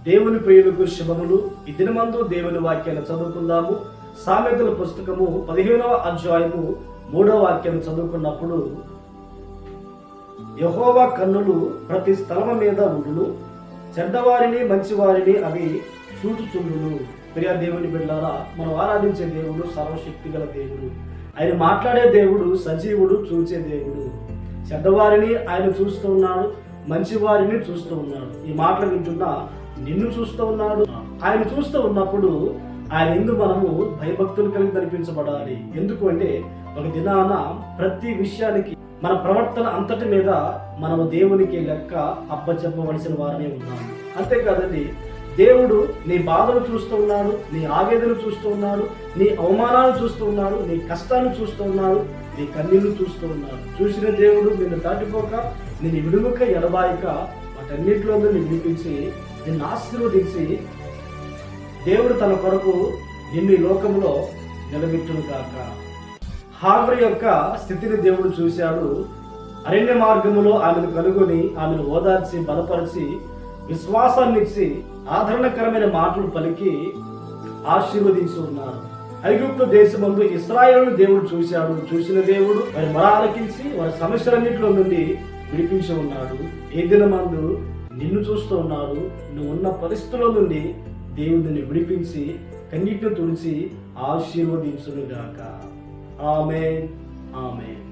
దేవుని ప్రియులకు శుభములు. ఈ దినమందు దేవుని వాక్యాన్ని చదువుకుందాము. సామెతల పుస్తకము 15వ అధ్యాయము 3వ వాక్యాన్ని చదువుకున్నప్పుడు, యెహోవా కన్నులు ప్రతి స్థలము మీద ఉండును, చెడ్డవారిని మంచివారిని అవి చూచుచుండును. ప్రియ దేవుని బిడ్డలారా, మనం ఆరాధించే దేవుడు సర్వశక్తి గల దేవుడు. ఆయన మాట్లాడే దేవుడు, సజీవుడు, చూచే దేవుడు. చెడ్డవారిని ఆయన చూస్తూ ఉన్నాడు, మంచి వారిని చూస్తూ ఉన్నాడు. ఈ మాటలు వింటున్నా నిన్ను చూస్తూ ఉన్నాడు. ఆయన చూస్తూ ఉన్నప్పుడు ఆయన ఎందు మనము భయభక్తులు కలిగి కనిపించబడాలి. ఎందుకు అంటే, ఒక దినాన ప్రతి విషయానికి మన ప్రవర్తన అంతటి మీద మనము దేవునికి లెక్క అప్పచెప్పవలసిన వారనే ఉన్నాము. అంతేకాదండి, దేవుడు నీ బాధను చూస్తూ ఉన్నాడు, నీ ఆవేదన చూస్తూ ఉన్నాడు, నీ అవమానాలు చూస్తూ ఉన్నాడు, నీ కష్టాన్ని చూస్తూ ఉన్నాడు, నీ కన్నీళ్లు చూస్తూ ఉన్నాడు. చూసిన దేవుడు నిన్ను దాటిపోక, నిన్ను విడువక, ఎడబాయక వాటన్నిటిలో నిన్ను విడిపించి, నిన్ను ఆశీర్వదించి దేవుడు తన కొరకు నిన్ను ఈ లోకంలో నిలబెట్టును కాక. హాగరు యొక్క స్థితిని దేవుడు చూశాడు. అరణ్య మార్గములో ఆమెను కనుగొని ఆమెను ఓదార్చి బలపరిచి విశ్వాసాన్ని ఇచ్చి ఆదరణకరమైన మాటలు పలికి ఆశీర్వదించి ఉన్నారు. ఐగుప్తు దేశమందు ఇశ్రాయేలును దేవుడు చూశాడు. చూసిన దేవుడు వారి మొర ఆలకించి వారి సమస్యలన్నింటిలో నుండి విడిపించి ఉన్నాడు. ఏ దినమందు నిన్ను చూస్తూ ఉన్నాడు. నువ్వు ఉన్న పరిస్థితుల్లో నుండి దేవుడిని విడిపించి కన్నీటిని తుడిచి ఆశీర్వదించునుగాక. ఆమేన్, ఆమేన్.